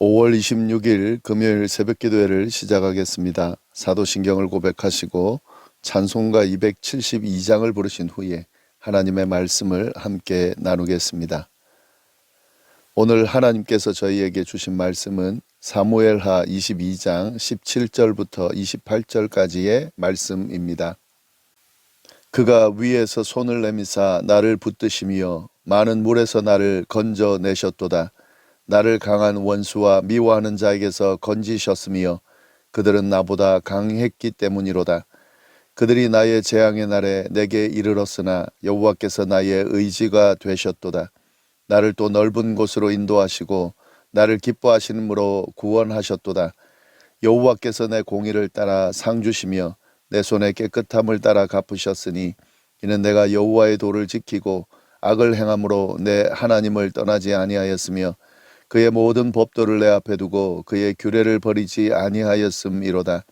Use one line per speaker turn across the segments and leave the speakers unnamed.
5월 26일 금요일 새벽기도회를 시작하겠습니다. 사도신경을 고백하시고 찬송가 272장을 부르신 후에 하나님의 말씀을 함께 나누겠습니다. 오늘 하나님께서 저희에게 주신 말씀은 사무엘하 22장 17절부터 28절까지의 말씀입니다. 그가 위에서 손을 내미사 나를 붙드시며 많은 물에서 나를 건져내셨도다. 나를 강한 원수와 미워하는 자에게서 건지셨으며 그들은 나보다 강했기 때문이로다. 그들이 나의 재앙의 날에 내게 이르렀으나 여호와께서 나의 의지가 되셨도다. 나를 또 넓은 곳으로 인도하시고 나를 기뻐하시므로 구원하셨도다. 여호와께서 내 공의를 따라 상 주시며 내 손의 깨끗함을 따라 갚으셨으니 이는 내가 여호와의 도를 지키고 악을 행함으로 내 하나님을 떠나지 아니하였으며 그의 모든 법도를 내 앞에 두고 그의 규례를 버리지 아니하였음이로다.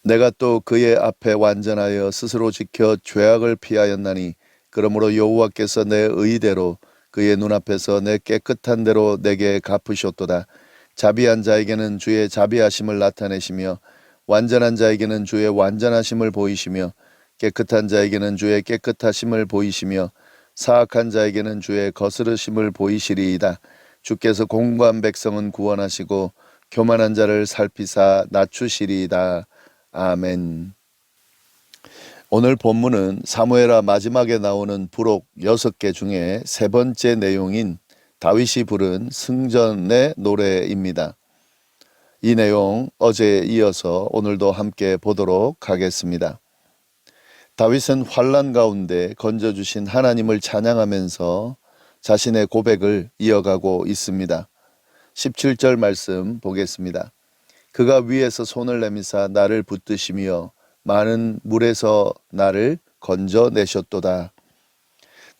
내가 또 그의 앞에 완전하여 스스로 지켜 죄악을 피하였나니 그러므로 여호와께서 내 의대로 그의 눈앞에서 내 깨끗한 대로 내게 갚으셨도다. 자비한 자에게는 주의 자비하심을 나타내시며 완전한 자에게는 주의 완전하심을 보이시며 깨끗한 자에게는 주의 깨끗하심을 보이시며 사악한 자에게는 주의 거스르심을 보이시리이다. 주께서 공고한 백성은 구원하시고 교만한 자를 살피사 낮추시리이다. 아멘. 오늘 본문은 사무엘하 마지막에 나오는 부록 6개 중에 세 번째 내용인 다윗이 부른 승전의 노래입니다. 이 내용 어제에 이어서 오늘도 함께 보도록 하겠습니다. 다윗은 환난 가운데 건져주신 하나님을 찬양하면서 자신의 고백을 이어가고 있습니다. 17절 말씀 보겠습니다. 그가 위에서 손을 내미사 나를 붙드시며 많은 물에서 나를 건져내셨도다.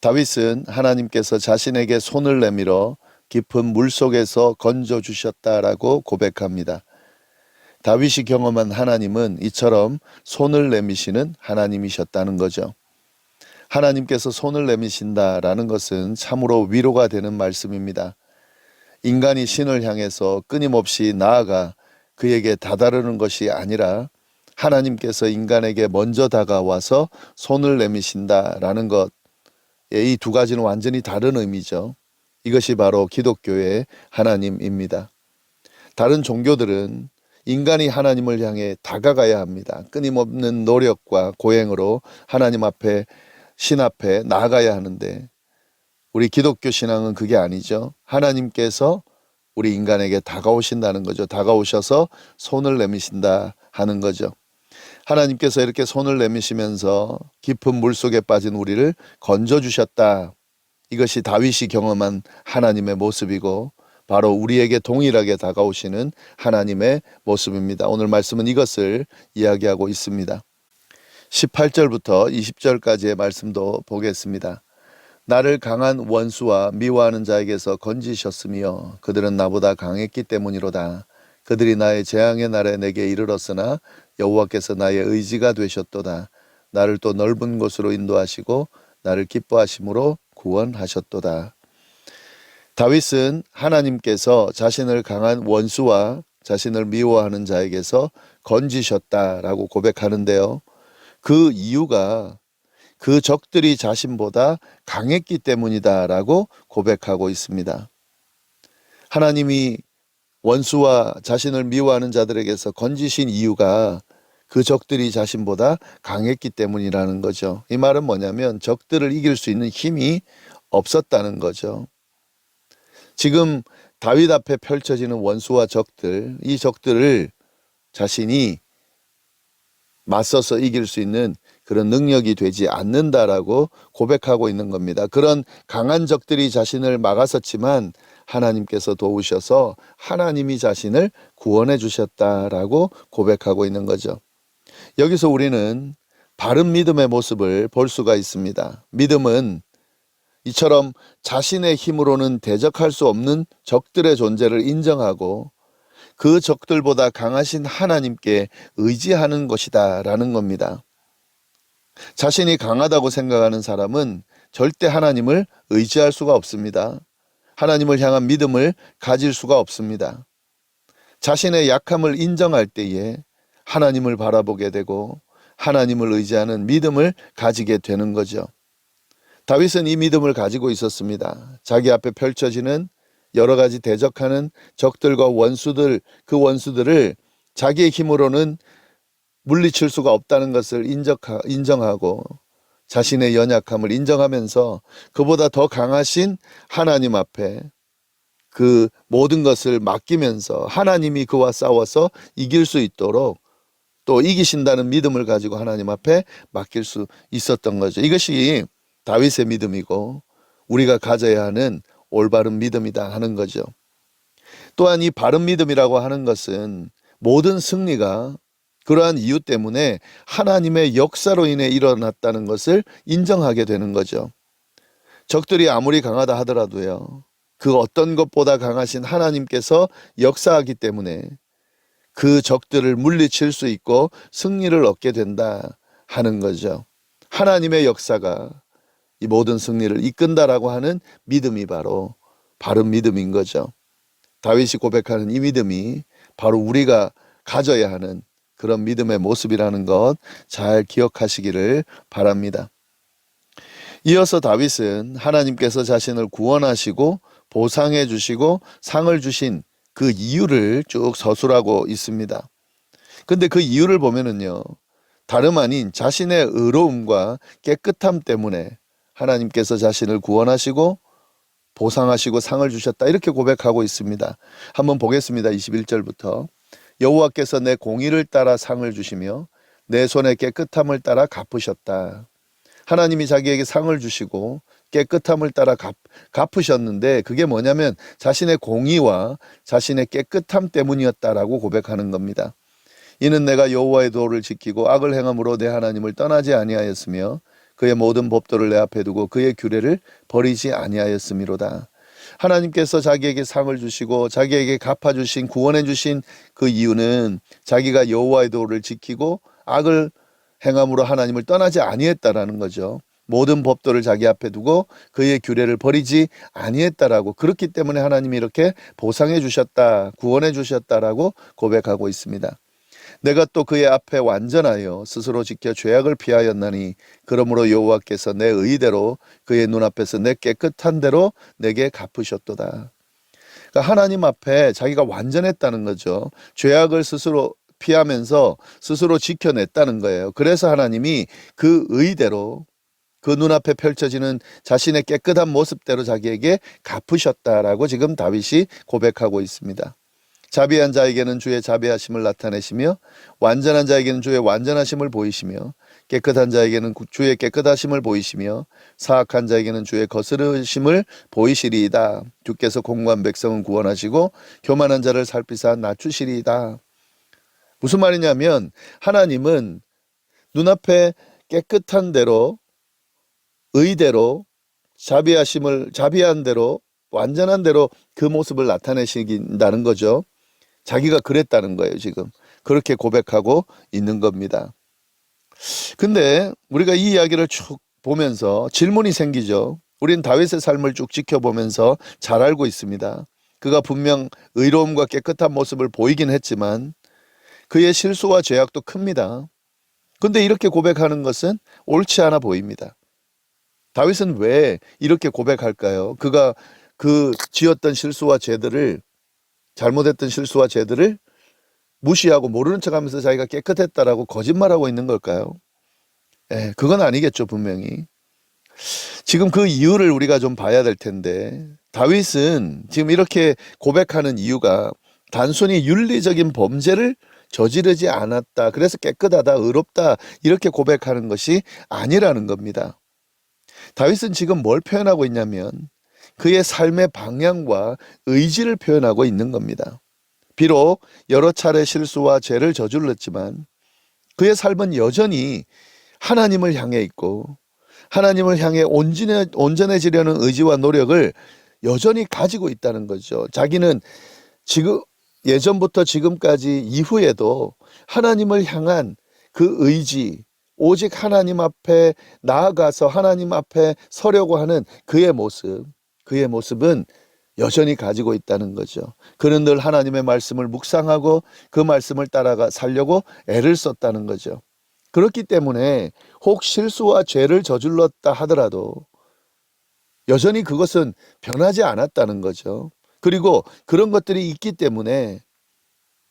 다윗은 하나님께서 자신에게 손을 내밀어 깊은 물 속에서 건져주셨다라고 고백합니다. 다윗이 경험한 하나님은 이처럼 손을 내미시는 하나님이셨다는 거죠. 하나님께서 손을 내미신다라는 것은 참으로 위로가 되는 말씀입니다. 인간이 신을 향해서 끊임없이 나아가 그에게 다다르는 것이 아니라 하나님께서 인간에게 먼저 다가와서 손을 내미신다라는 것, 이 두 가지는 완전히 다른 의미죠. 이것이 바로 기독교의 하나님입니다. 다른 종교들은 인간이 하나님을 향해 다가가야 합니다. 끊임없는 노력과 고행으로 하나님 앞에 신 앞에 나아가야 하는데 우리 기독교 신앙은 그게 아니죠. 하나님께서 우리 인간에게 다가오신다는 거죠. 다가오셔서 손을 내미신다 하는 거죠. 하나님께서 이렇게 손을 내미시면서 깊은 물속에 빠진 우리를 건져주셨다. 이것이 다윗이 경험한 하나님의 모습이고 바로 우리에게 동일하게 다가오시는 하나님의 모습입니다. 오늘 말씀은 이것을 이야기하고 있습니다. 18절부터 20절까지의 말씀도 보겠습니다. 나를 강한 원수와 미워하는 자에게서 건지셨으며 그들은 나보다 강했기 때문이로다. 그들이 나의 재앙의 날에 내게 이르렀으나 여호와께서 나의 의지가 되셨도다. 나를 또 넓은 곳으로 인도하시고 나를 기뻐하심으로 구원하셨도다. 다윗은 하나님께서 자신을 강한 원수와 자신을 미워하는 자에게서 건지셨다라고 고백하는데요. 그 이유가 그 적들이 자신보다 강했기 때문이다라고 고백하고 있습니다. 하나님이 원수와 자신을 미워하는 자들에게서 건지신 이유가 그 적들이 자신보다 강했기 때문이라는 거죠. 이 말은 뭐냐면 적들을 이길 수 있는 힘이 없었다는 거죠. 지금 다윗 앞에 펼쳐지는 원수와 적들, 이 적들을 자신이 맞서서 이길 수 있는 그런 능력이 되지 않는다라고 고백하고 있는 겁니다. 그런 강한 적들이 자신을 막았었지만 하나님께서 도우셔서 하나님이 자신을 구원해 주셨다라고 고백하고 있는 거죠. 여기서 우리는 바른 믿음의 모습을 볼 수가 있습니다. 믿음은 이처럼 자신의 힘으로는 대적할 수 없는 적들의 존재를 인정하고 그 적들보다 강하신 하나님께 의지하는 것이다 라는 겁니다. 자신이 강하다고 생각하는 사람은 절대 하나님을 의지할 수가 없습니다. 하나님을 향한 믿음을 가질 수가 없습니다. 자신의 약함을 인정할 때에 하나님을 바라보게 되고 하나님을 의지하는 믿음을 가지게 되는 거죠. 다윗은 이 믿음을 가지고 있었습니다. 자기 앞에 펼쳐지는 여러 가지 대적하는 적들과 원수들, 그 원수들을 자기의 힘으로는 물리칠 수가 없다는 것을 인정하고 자신의 연약함을 인정하면서 그보다 더 강하신 하나님 앞에 그 모든 것을 맡기면서 하나님이 그와 싸워서 이길 수 있도록 또 이기신다는 믿음을 가지고 하나님 앞에 맡길 수 있었던 거죠. 이것이 다윗의 믿음이고 우리가 가져야 하는 올바른 믿음이다 하는 거죠. 또한 이 바른 믿음이라고 하는 것은 모든 승리가 그러한 이유 때문에 하나님의 역사로 인해 일어났다는 것을 인정하게 되는 거죠. 적들이 아무리 강하다 하더라도요, 그 어떤 것보다 강하신 하나님께서 역사하기 때문에 그 적들을 물리칠 수 있고 승리를 얻게 된다 하는 거죠. 하나님의 역사가 이 모든 승리를 이끈다라고 하는 믿음이 바로 바른 믿음인 거죠. 다윗이 고백하는 이 믿음이 바로 우리가 가져야 하는 그런 믿음의 모습이라는 것 잘 기억하시기를 바랍니다. 이어서 다윗은 하나님께서 자신을 구원하시고 보상해 주시고 상을 주신 그 이유를 쭉 서술하고 있습니다. 근데 그 이유를 보면은요, 다름 아닌 자신의 의로움과 깨끗함 때문에 하나님께서 자신을 구원하시고 보상하시고 상을 주셨다 이렇게 고백하고 있습니다. 한번 보겠습니다. 21절부터 여호와께서 내 공의를 따라 상을 주시며 내 손의 깨끗함을 따라 갚으셨다. 하나님이 자기에게 상을 주시고 깨끗함을 따라 갚으셨는데 그게 뭐냐면 자신의 공의와 자신의 깨끗함 때문이었다라고 고백하는 겁니다. 이는 내가 여호와의 도를 지키고 악을 행함으로 내 하나님을 떠나지 아니하였으며 그의 모든 법도를 내 앞에 두고 그의 규례를 버리지 아니하였음이로다. 하나님께서 자기에게 상을 주시고 자기에게 갚아주신 구원해 주신 그 이유는 자기가 여호와의 도를 지키고 악을 행함으로 하나님을 떠나지 아니했다라는 거죠. 모든 법도를 자기 앞에 두고 그의 규례를 버리지 아니했다라고, 그렇기 때문에 하나님이 이렇게 보상해 주셨다, 구원해 주셨다라고 고백하고 있습니다. 내가 또 그의 앞에 완전하여 스스로 지켜 죄악을 피하였나니 그러므로 여호와께서 내 의대로 그의 눈앞에서 내 깨끗한 대로 내게 갚으셨도다. 그러니까 하나님 앞에 자기가 완전했다는 거죠. 죄악을 스스로 피하면서 스스로 지켜냈다는 거예요. 그래서 하나님이 그 의대로 그 눈앞에 펼쳐지는 자신의 깨끗한 모습대로 자기에게 갚으셨다라고 지금 다윗이 고백하고 있습니다. 자비한 자에게는 주의 자비하심을 나타내시며 완전한 자에게는 주의 완전하심을 보이시며 깨끗한 자에게는 주의 깨끗하심을 보이시며 사악한 자에게는 주의 거스르심을 보이시리이다. 주께서 공고한 백성은 구원하시고 교만한 자를 살피사 낮추시리이다. 무슨 말이냐면 하나님은 눈앞에 깨끗한 대로 의대로 자비한 대로 완전한 대로 그 모습을 나타내신다는 거죠. 자기가 그랬다는 거예요. 지금 그렇게 고백하고 있는 겁니다. 근데 우리가 이 이야기를 쭉 보면서 질문이 생기죠. 우린 다윗의 삶을 쭉 지켜보면서 잘 알고 있습니다. 그가 분명 의로움과 깨끗한 모습을 보이긴 했지만 그의 실수와 죄악도 큽니다. 근데 이렇게 고백하는 것은 옳지 않아 보입니다. 다윗은 왜 이렇게 고백할까요? 그가 그 지었던 실수와 죄들을, 잘못했던 실수와 죄들을 무시하고 모르는 척하면서 자기가 깨끗했다라고 거짓말하고 있는 걸까요? 그건 아니겠죠, 분명히. 지금 그 이유를 우리가 좀 봐야 될 텐데, 다윗은 지금 이렇게 고백하는 이유가 단순히 윤리적인 범죄를 저지르지 않았다, 그래서 깨끗하다, 의롭다 이렇게 고백하는 것이 아니라는 겁니다. 다윗은 지금 뭘 표현하고 있냐면 그의 삶의 방향과 의지를 표현하고 있는 겁니다. 비록 여러 차례 실수와 죄를 저질렀지만 그의 삶은 여전히 하나님을 향해 있고 하나님을 향해 온전해지려는 의지와 노력을 여전히 가지고 있다는 거죠. 자기는 지금 예전부터 지금까지 이후에도 하나님을 향한 그 의지, 오직 하나님 앞에 나아가서 하나님 앞에 서려고 하는 그의 모습은 여전히 가지고 있다는 거죠. 그는 늘 하나님의 말씀을 묵상하고 그 말씀을 따라가 살려고 애를 썼다는 거죠. 그렇기 때문에 혹 실수와 죄를 저질렀다 하더라도 여전히 그것은 변하지 않았다는 거죠. 그리고 그런 것들이 있기 때문에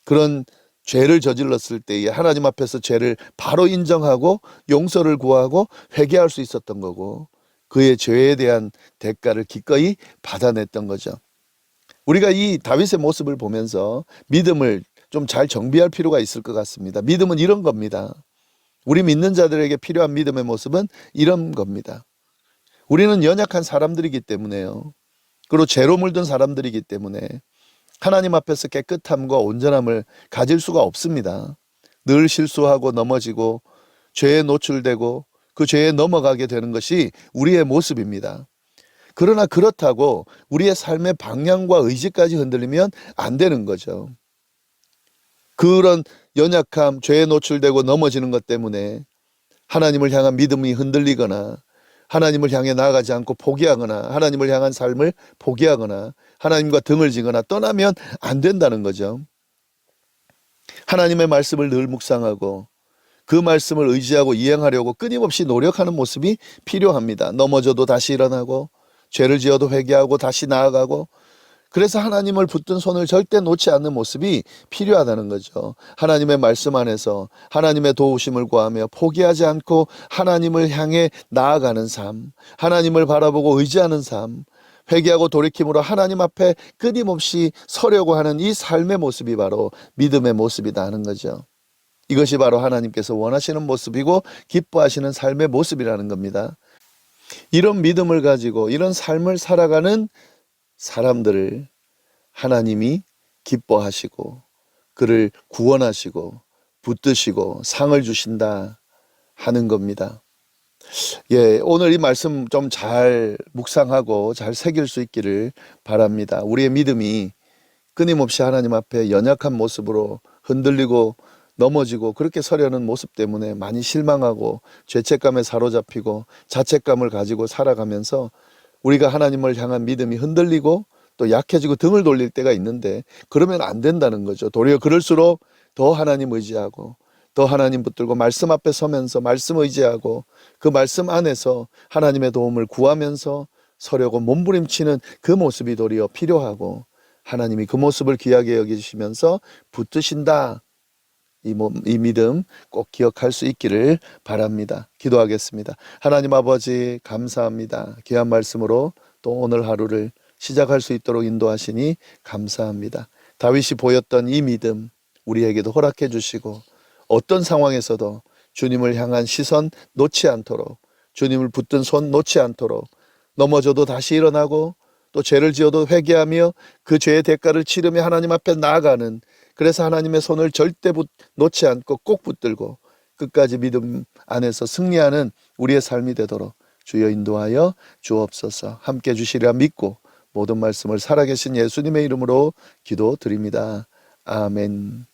그런 죄를 저질렀을 때에 하나님 앞에서 죄를 바로 인정하고 용서를 구하고 회개할 수 있었던 거고, 그의 죄에 대한 대가를 기꺼이 받아냈던 거죠. 우리가 이 다윗의 모습을 보면서 믿음을 좀 잘 정비할 필요가 있을 것 같습니다. 믿음은 이런 겁니다. 우리 믿는 자들에게 필요한 믿음의 모습은 이런 겁니다. 우리는 연약한 사람들이기 때문에요. 그리고 죄로 물든 사람들이기 때문에 하나님 앞에서 깨끗함과 온전함을 가질 수가 없습니다. 늘 실수하고 넘어지고 죄에 노출되고 그 죄에 넘어가게 되는 것이 우리의 모습입니다. 그러나 그렇다고 우리의 삶의 방향과 의지까지 흔들리면 안 되는 거죠. 그런 연약함, 죄에 노출되고 넘어지는 것 때문에 하나님을 향한 믿음이 흔들리거나 하나님을 향해 나아가지 않고 포기하거나 하나님을 향한 삶을 포기하거나 하나님과 등을 지거나 떠나면 안 된다는 거죠. 하나님의 말씀을 늘 묵상하고 그 말씀을 의지하고 이행하려고 끊임없이 노력하는 모습이 필요합니다. 넘어져도 다시 일어나고 죄를 지어도 회개하고 다시 나아가고, 그래서 하나님을 붙든 손을 절대 놓지 않는 모습이 필요하다는 거죠. 하나님의 말씀 안에서 하나님의 도우심을 구하며 포기하지 않고 하나님을 향해 나아가는 삶, 하나님을 바라보고 의지하는 삶, 회개하고 돌이킴으로 하나님 앞에 끊임없이 서려고 하는 이 삶의 모습이 바로 믿음의 모습이다 하는 거죠. 이것이 바로 하나님께서 원하시는 모습이고 기뻐하시는 삶의 모습이라는 겁니다. 이런 믿음을 가지고 이런 삶을 살아가는 사람들을 하나님이 기뻐하시고 그를 구원하시고 붙드시고 상을 주신다 하는 겁니다. 오늘 이 말씀 좀 잘 묵상하고 잘 새길 수 있기를 바랍니다. 우리의 믿음이 끊임없이 하나님 앞에 연약한 모습으로 흔들리고 넘어지고 그렇게 서려는 모습 때문에 많이 실망하고 죄책감에 사로잡히고 자책감을 가지고 살아가면서 우리가 하나님을 향한 믿음이 흔들리고 또 약해지고 등을 돌릴 때가 있는데, 그러면 안 된다는 거죠. 도리어 그럴수록 더 하나님 의지하고 더 하나님 붙들고 말씀 앞에 서면서 말씀 의지하고 그 말씀 안에서 하나님의 도움을 구하면서 서려고 몸부림치는 그 모습이 도리어 필요하고, 하나님이 그 모습을 귀하게 여기시면서 붙드신다. 이 믿음 꼭 기억할 수 있기를 바랍니다. 기도하겠습니다. 하나님 아버지 감사합니다. 귀한 말씀으로 또 오늘 하루를 시작할 수 있도록 인도하시니 감사합니다. 다윗이 보였던 이 믿음 우리에게도 허락해 주시고 어떤 상황에서도 주님을 향한 시선 놓지 않도록, 주님을 붙든 손 놓지 않도록, 넘어져도 다시 일어나고 또 죄를 지어도 회개하며 그 죄의 대가를 치르며 하나님 앞에 나아가는, 그래서 하나님의 손을 절대 놓지 않고 꼭 붙들고 끝까지 믿음 안에서 승리하는 우리의 삶이 되도록 주여 인도하여 주옵소서. 함께 주시리라 믿고 모든 말씀을 살아계신 예수님의 이름으로 기도드립니다. 아멘.